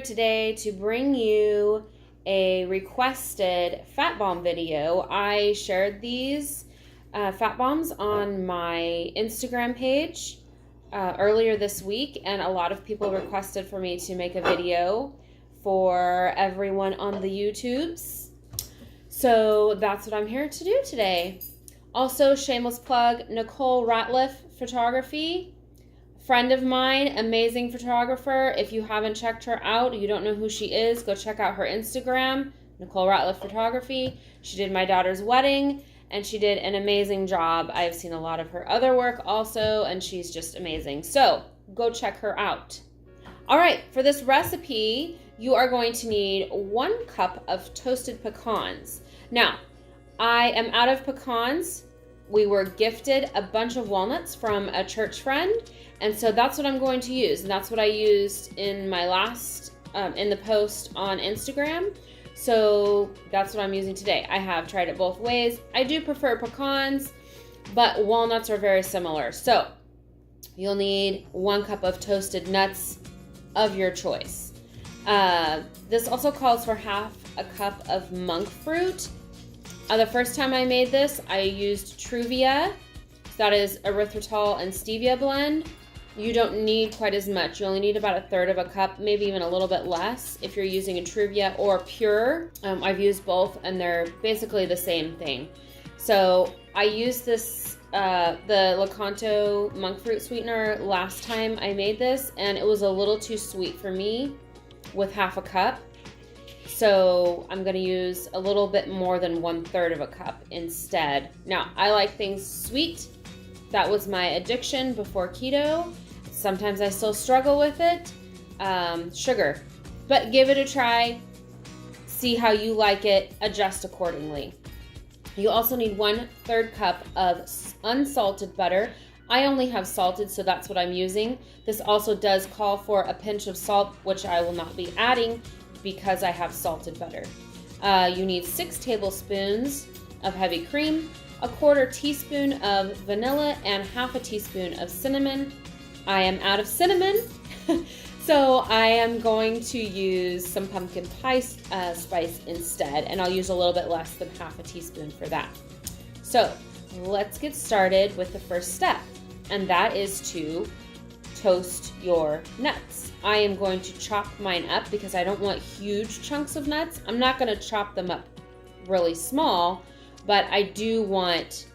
today to bring you a requested fat bomb video. I shared these fat bombs on my Instagram page earlier this week, and a lot of people requested for me to make a video for everyone on the YouTubes. So that's what I'm here to do today. Also, shameless plug, Nicole Ratliff Photography. Friend of mine, amazing photographer. If you haven't checked her out, you don't know who she is, go check out her Instagram, Nicole Ratliff Photography. She did my daughter's wedding, and she did an amazing job. I've seen a lot of her other work also, and she's just amazing. So go check her out. All right, for this recipe, you are going to need 1 cup of toasted pecans. Now, I am out of pecans. We were gifted a bunch of walnuts from a church friend, and so that's what I'm going to use, and that's what I used in my last, in the post on Instagram. So that's what I'm using today. I have tried it both ways. I do prefer pecans, but walnuts are very similar. So you'll need 1 cup of toasted nuts of your choice. This also calls for half a cup of monk fruit. The first time I made this, I used Truvia. That is erythritol and stevia blend. You don't need quite as much. You only need about 1/3 of a cup, maybe even a little bit less if you're using a Truvia or Pure. I've used both, and they're basically the same thing. So I used this, the Lakanto monk fruit sweetener last time I made this, and it was a little too sweet for me with half a cup. So I'm going to use a little bit more than 1/3 of a cup instead. Now, I like things sweet. That was my addiction before keto. Sometimes I still struggle with it. Sugar. But give it a try. See how you like it. Adjust accordingly. You also need 1/3 cup of unsalted butter. I only have salted, so that's what I'm using. This also does call for a pinch of salt, which I will not be adding because I have salted butter. You need 6 tablespoons of heavy cream, 1/4 teaspoon of vanilla, and 1/2 teaspoon of cinnamon. I am out of cinnamon, so I am going to use some pumpkin pie spice instead, and I'll use a little bit less than 1/2 teaspoon for that. So let's get started with the first step, and that is to toast your nuts. I am going to chop mine up because I don't want huge chunks of nuts. I'm not going to chop them up really small, but I do want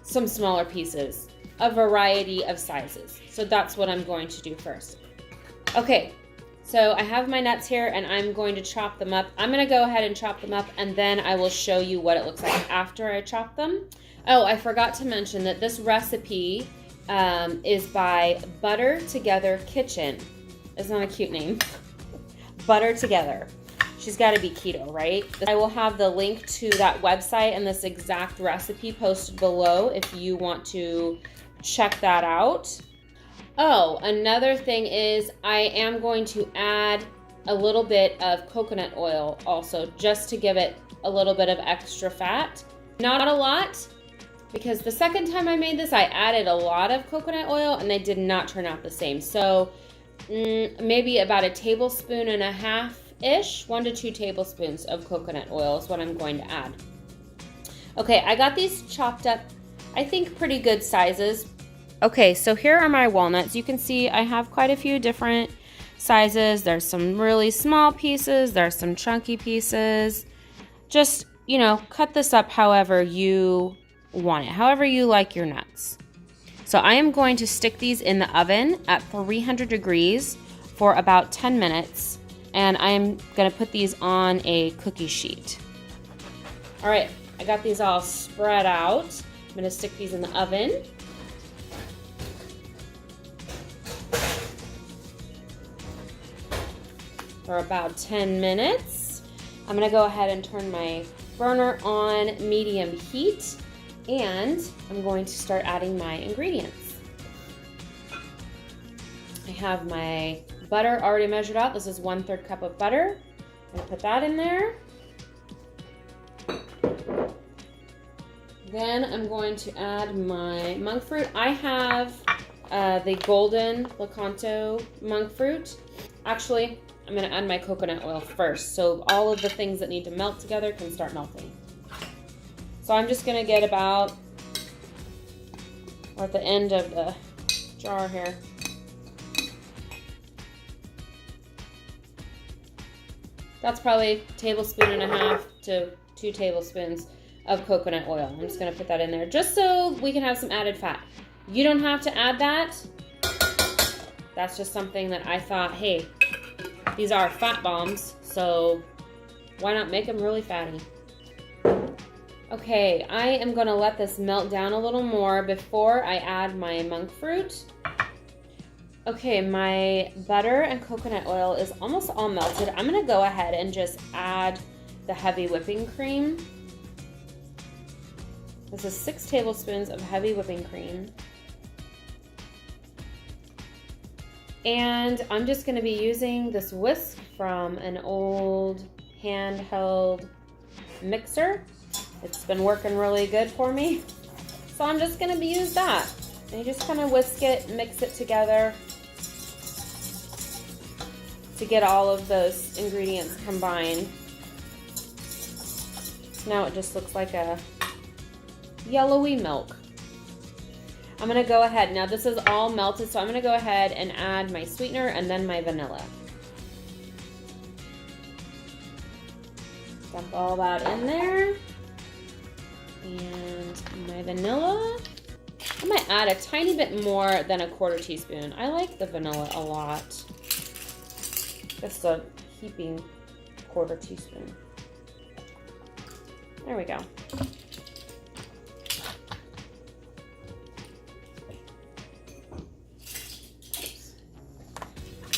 some smaller pieces, a variety of sizes. So that's what I'm going to do first. Okay, so I have my nuts here, and I'm going to chop them up. I'm going to go ahead and chop them up, and then I will show you what it looks like after I chop them. Oh, I forgot to mention that this recipe is by Butter Together Kitchen. Isn't that a cute name? Butter Together. She's got to be keto, right? I will have the link to that website and this exact recipe posted below if you want to check that out. Oh, another thing is I am going to add a little bit of coconut oil also, just to give it a little bit of extra fat. Not a lot, because the second time I made this, I added a lot of coconut oil and they did not turn out the same. So maybe about 1.5 tablespoons-ish, 1 to 2 tablespoons of coconut oil is what I'm going to add. Okay, I got these chopped up, I think pretty good sizes. Okay, so here are my walnuts. You can see I have quite a few different sizes. There's some really small pieces, there's some chunky pieces. Just, you know, cut this up however you want it, however you like your nuts. So I am going to stick these in the oven at 300 degrees for about 10 minutes, and I'm going to put these on a cookie sheet. All right, I got these all spread out. I'm going to stick these in the oven. For about 10 minutes. I'm going to go ahead and turn my burner on medium heat, and I'm going to start adding my ingredients. I have my butter already measured out. This is 1/3 cup of butter. I'm going to put that in there. Then I'm going to add my monk fruit. I have the golden Lakanto monk fruit. Actually, I'm going to add my coconut oil first, so all of the things that need to melt together can start melting. So I'm just going to get about, or at the end of the jar here. That's probably a tablespoon and a half to 2 tablespoons of coconut oil. I'm just going to put that in there just so we can have some added fat. You don't have to add that. That's just something that I thought, hey, these are fat bombs, so why not make them really fatty? Okay, I am going to let this melt down a little more before I add my monk fruit. Okay, my butter and coconut oil is almost all melted. I'm going to go ahead and just add the heavy whipping cream. This is 6 tablespoons of heavy whipping cream. And I'm just going to be using this whisk from an old handheld mixer. It's been working really good for me. So I'm just going to be using that. And you just kind of whisk it, mix it together to get all of those ingredients combined. Now it just looks like a yellowy milk. I'm going to go ahead. Now this is all melted, so I'm going to go ahead and add my sweetener and then my vanilla. Dump all that in there. And my vanilla. I might add a tiny bit more than a 1/4 teaspoon. I like the vanilla a lot. Just a heaping 1/4 teaspoon. There we go.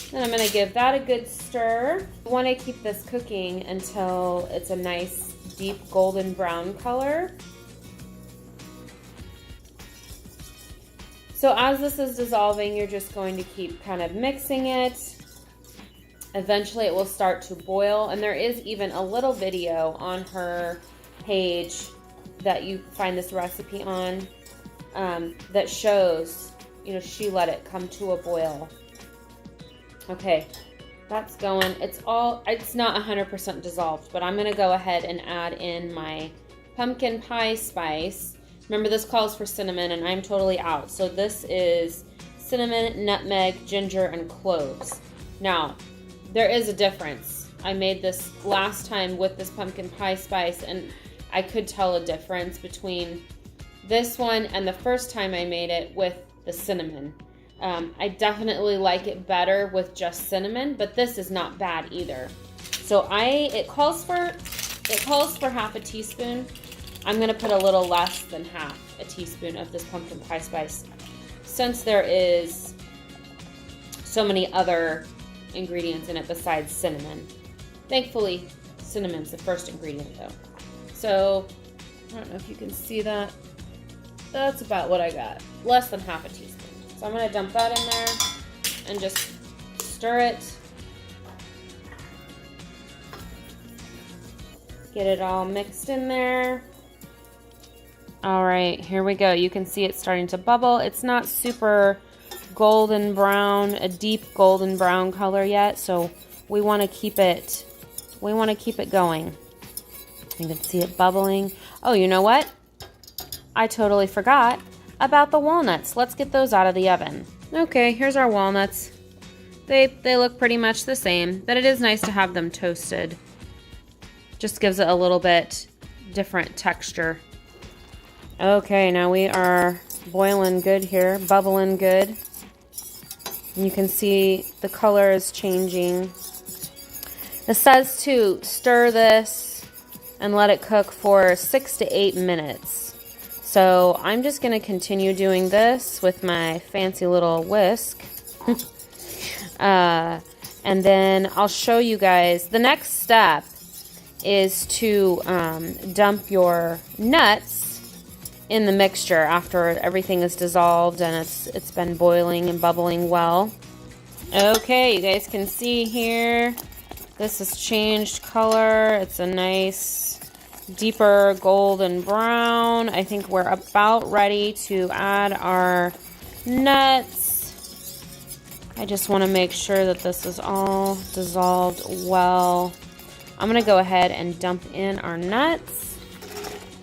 Then I'm going to give that a good stir. I want to keep this cooking until it's a nice deep golden brown color. So as this is dissolving, you're just going to keep kind of mixing it. Eventually it will start to boil, and there is even a little video on her page that you find this recipe on that shows, you know, she let it come to a boil. Okay, that's going. It's not 100% dissolved, but I'm going to go ahead and add in my pumpkin pie spice. Remember, this calls for cinnamon, and I'm totally out. So this is cinnamon, nutmeg, ginger, and cloves. Now, there is a difference. I made this last time with this pumpkin pie spice, and I could tell a difference between this one and the first time I made it with the cinnamon. I definitely like it better with just cinnamon, but this is not bad either. So it calls for 1/2 teaspoon. I'm gonna put a little less than 1/2 teaspoon of this pumpkin pie spice, since there is so many other ingredients in it besides cinnamon. Thankfully, cinnamon's the first ingredient though. So I don't know if you can see that. That's about what I got. Less than 1/2 teaspoon. So I'm going to dump that in there and just stir it. Get it all mixed in there. All right, here we go. You can see it starting to bubble. It's not super golden brown, a deep golden brown color yet, so we want to keep it going. You can see it bubbling. Oh, you know what? I totally forgot about the walnuts. Let's get those out of the oven. Okay, here's our walnuts. They look pretty much the same, but it is nice to have them toasted. Just gives it a little bit different texture. Okay, now we are boiling good here, bubbling good. And you can see the color is changing. It says to stir this and let it cook for 6 to 8 minutes. So I'm just going to continue doing this with my fancy little whisk. And then I'll show you guys. The next step is to dump your nuts in the mixture after everything is dissolved and it's been boiling and bubbling well. Okay, you guys can see here, this has changed color. It's a nice deeper golden brown. I think we're about ready to add our nuts. I just want to make sure that this is all dissolved well. I'm going to go ahead and dump in our nuts.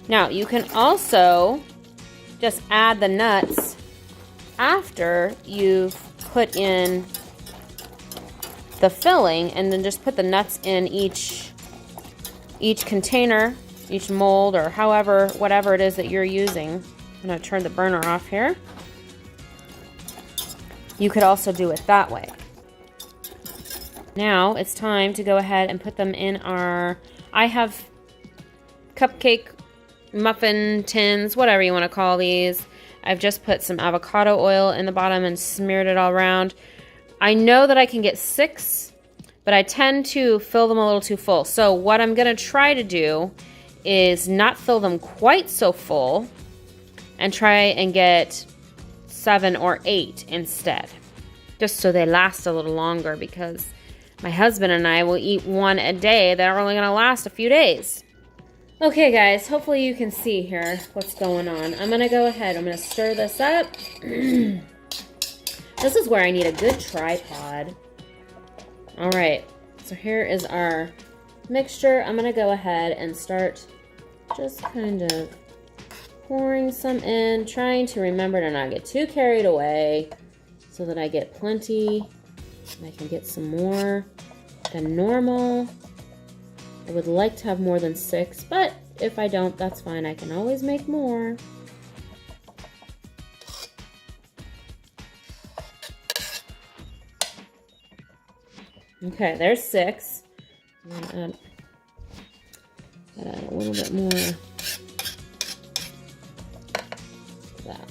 Now, you can also just add the nuts after you've put in the filling, and then just put the nuts in each container, each mold, or however, whatever it is that you're using. I'm going to turn the burner off here. You could also do it that way. Now it's time to go ahead and put them in I have cupcake muffin tins, whatever you want to call these. I've just put some avocado oil in the bottom and smeared it all around. I know that I can get 6, but I tend to fill them a little too full. So what I'm going to try to do is not fill them quite so full and try and get 7 or 8 instead, just so they last a little longer, because my husband and I will eat one a day that are only going to last a few days. Okay guys, hopefully you can see here what's going on. I'm going to go ahead, I'm going to stir this up. This is where I need a good tripod. Alright, so here is our mixture. I'm going to go ahead and start just kind of pouring some in, trying to remember to not get too carried away so that I get plenty and I can get some more than normal. I would like to have more than 6, but if I don't, that's fine. I can always make more. Okay, there's 6. I'm gonna add a little bit more of that.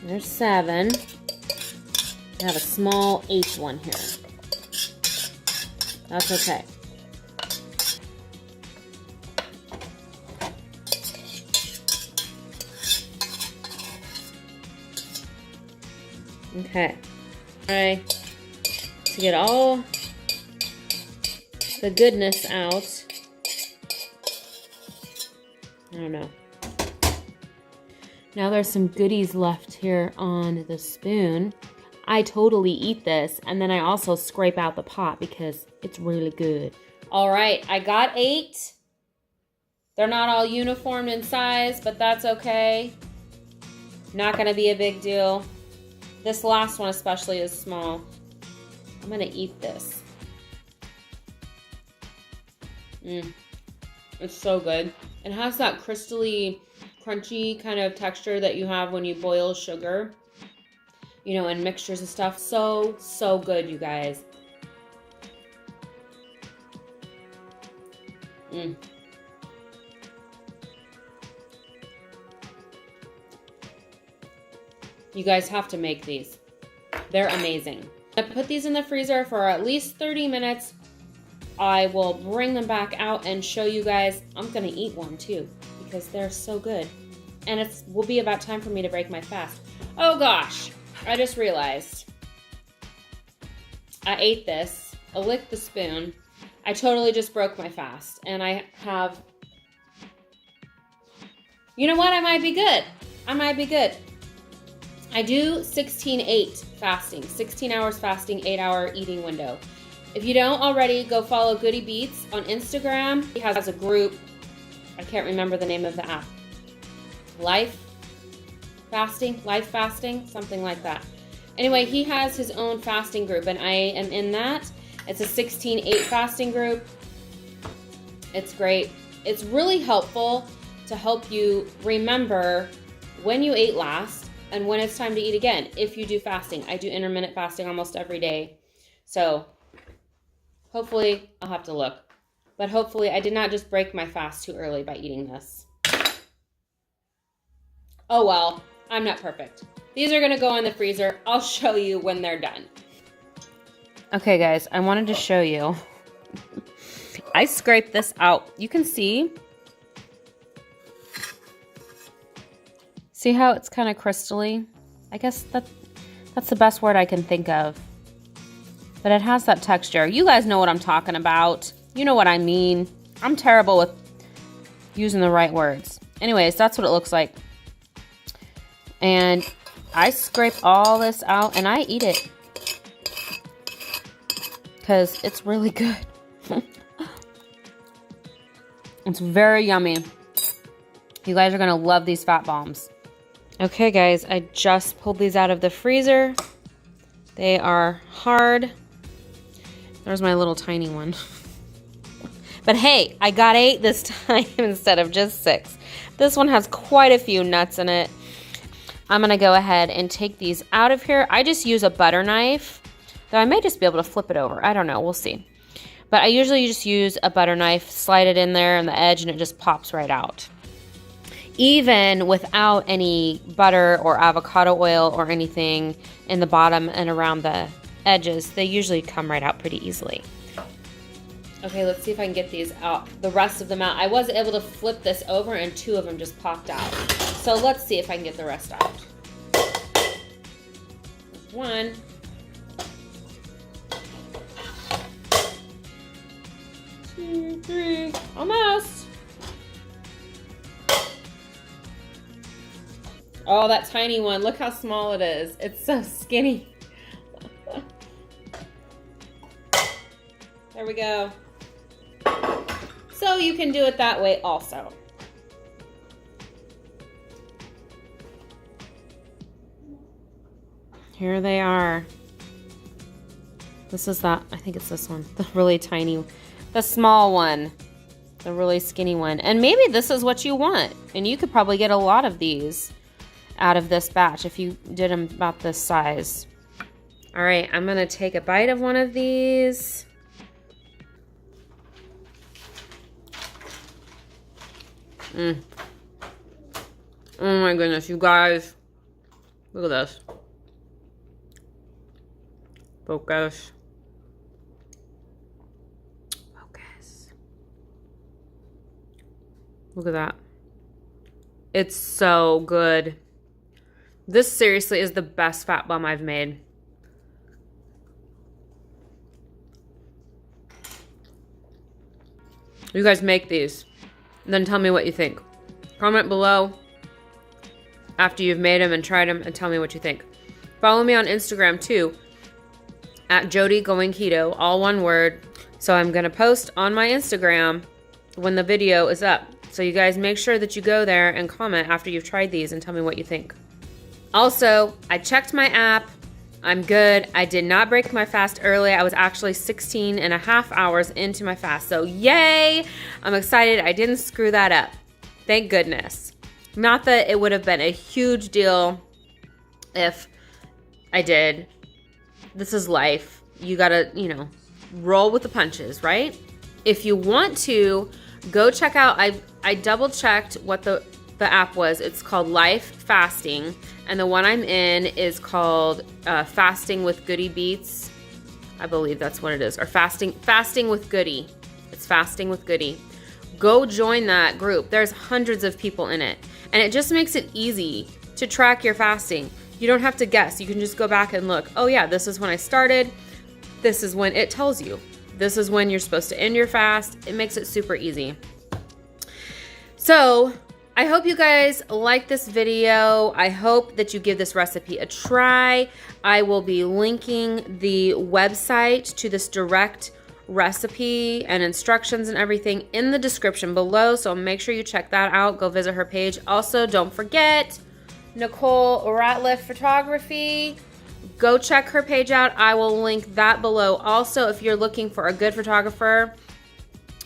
There's 7. I have a small 8th one here. That's okay. Okay. Try to get all the goodness out. I don't know. Now there's some goodies left here on the spoon. I totally eat this, and then I also scrape out the pot because it's really good. All right, I got 8. They're not all uniform in size, but that's okay. Not gonna be a big deal. This last one especially is small. I'm gonna eat this. It's so good. It has that crystally, crunchy kind of texture that you have when you boil sugar, you know, in mixtures and stuff. So, so good, you guys. You guys have to make these. They're amazing. I put these in the freezer for at least 30 minutes. I will bring them back out and show you guys. I'm gonna eat one too because they're so good. And it will be about time for me to break my fast. Oh gosh, I just realized. I ate this, I licked the spoon. I totally just broke my fast. And I have, you know what, I might be good. I might be good. I do 16-8 fasting, 16 hours fasting, 8-hour eating window. If you don't already, go follow Goody Beats on Instagram. He has a group, I can't remember the name of the app. Life fasting, something like that. Anyway, he has his own fasting group, and I am in that. It's a 16-8 fasting group. It's great. It's really helpful to help you remember when you ate last and when it's time to eat again. If you do fasting, I do intermittent fasting almost every day. So hopefully, I'll have to look. But hopefully I did not just break my fast too early by eating this. Oh well, I'm not perfect. These are gonna go in the freezer. I'll show you when they're done. Okay guys, I wanted to show you. I scraped this out. You can see. See how it's kind of crystally? I guess that's the best word I can think of. But it has that texture. You guys know what I'm talking about. You know what I mean. I'm terrible with using the right words. Anyways, that's what it looks like. And I scrape all this out and I eat it because it's really good. It's very yummy. You guys are gonna love these fat bombs. Okay guys, I just pulled these out of the freezer. They are hard. There's my little tiny one. But hey, I got 8 this time instead of just 6. This one has quite a few nuts in it. I'm gonna go ahead and take these out of here. I just use a butter knife, though I may just be able to flip it over. I don't know, we'll see. But I usually just use a butter knife, slide it in there on the edge, and it just pops right out. Even without any butter or avocado oil or anything in the bottom and around the edges, they usually come right out pretty easily. Okay, let's see if I can get these out, the rest of them out. I was able to flip this over and 2 of them just popped out. So let's see if I can get the rest out. There's 1. 2, 3, almost. Oh, that tiny one, look how small it is. It's so skinny. There we go. So you can do it that way also. Here they are. This is that, I think it's this one, the really tiny, the small one, the really skinny one. And maybe this is what you want. And you could probably get a lot of these out of this batch if you did them about this size. All right, I'm gonna take a bite of one of these. Oh my goodness, you guys. Look at this. Focus. Focus. Look at that. It's so good. This seriously is the best fat bomb I've made. You guys make these. And then tell me what you think. Comment below after you've made them and tried them and tell me what you think. Follow me on Instagram too, at jodygoingketo, all one word. So I'm gonna post on my Instagram when the video is up. So you guys make sure that you go there and comment after you've tried these and tell me what you think. Also, I checked my app. I'm good. I did not break my fast early. I was actually 16 and a half hours into my fast. So yay! I'm excited I didn't screw that up. Thank goodness. Not that it would have been a huge deal if I did. This is life. You gotta, roll with the punches, right? If you want to, go check out, I double checked what the app was. It's called Life Fasting. And the one I'm in is called Fasting with Goody Beats. I believe that's what it is. Or Fasting with Goody. It's Fasting with Goody. Go join that group. There's hundreds of people in it. And it just makes it easy to track your fasting. You don't have to guess. You can just go back and look. Oh yeah, this is when I started. This is when it tells you. This is when you're supposed to end your fast. It makes it super easy. So I hope you guys like this video. I hope that you give this recipe a try. I will be linking the website to this direct recipe and instructions and everything in the description below. So make sure you check that out. Go visit her page. Also, don't forget Nicole Ratliff Photography. Go check her page out. I will link that below. Also, if you're looking for a good photographer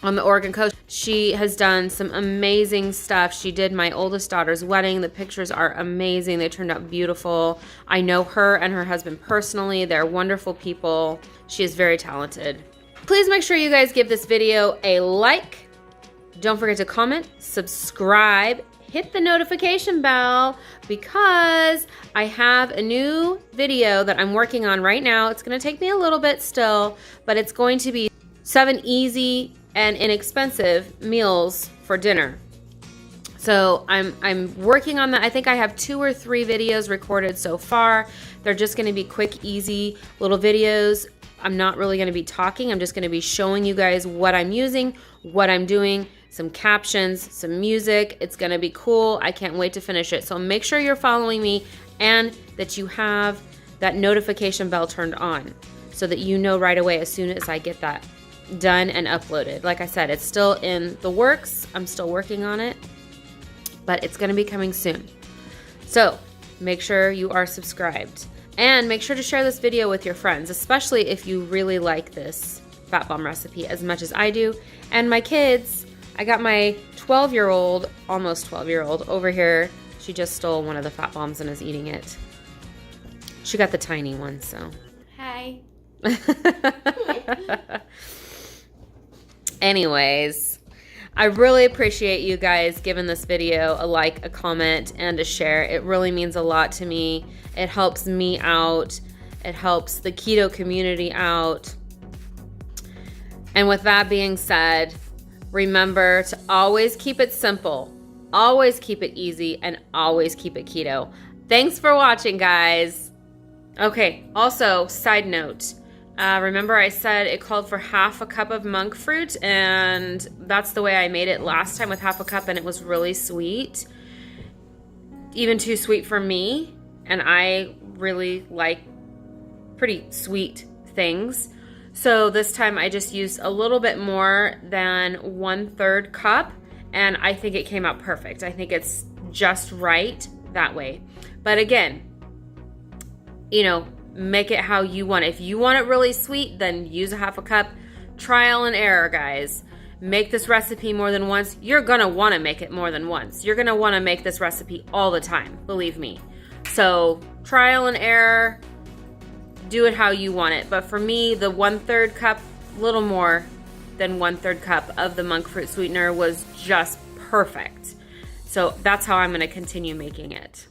on the Oregon coast, she has done some amazing stuff. She did my oldest daughter's wedding. The pictures are amazing. They turned out beautiful. I know her and her husband personally. They're wonderful people. She is very talented. Please make sure you guys give this video a like. Don't forget to comment, subscribe, hit the notification bell because I have a new video that I'm working on right now. It's gonna take me a little bit still, but it's going to be 7 easy and inexpensive meals for dinner. So I'm working on that. I think I have 2 or 3 videos recorded so far. They're just gonna be quick, easy little videos. I'm not really gonna be talking. I'm just gonna be showing you guys what I'm using, what I'm doing, some captions, some music. It's gonna be cool. I can't wait to finish it. So make sure you're following me and that you have that notification bell turned on so that you know right away as soon as I get that done and uploaded. Like I said, it's still in the works. I'm still working on it, but it's gonna be coming soon. So make sure you are subscribed and make sure to share this video with your friends, especially if you really like this fat bomb recipe as much as I do. And my kids, I got my 12-year-old, almost 12-year-old over here. She just stole one of the fat bombs and is eating it. She got the tiny one, so. Hi. Anyways, I really appreciate you guys giving this video a like, a comment, and a share. It really means a lot to me. It helps me out. It helps the keto community out. And with that being said, remember to always keep it simple, always keep it easy, and always keep it keto. Thanks for watching, guys. Okay, also, side note, remember I said it called for half a cup of monk fruit, and that's the way I made it last time with half a cup, and it was really sweet. Even too sweet for me, and I really like pretty sweet things. So this time I just used a little bit more than 1/3 cup, and I think it came out perfect. I think it's just right that way. But again, you know, make it how you want it. If you want it really sweet, then use a half a cup. Trial and error, guys. Make this recipe more than once. You're gonna wanna make it more than once. You're gonna wanna make this recipe all the time, believe me. So trial and error, do it how you want it. But for me, the 1/3 cup, little more than 1/3 cup of the monk fruit sweetener was just perfect. So that's how I'm gonna continue making it.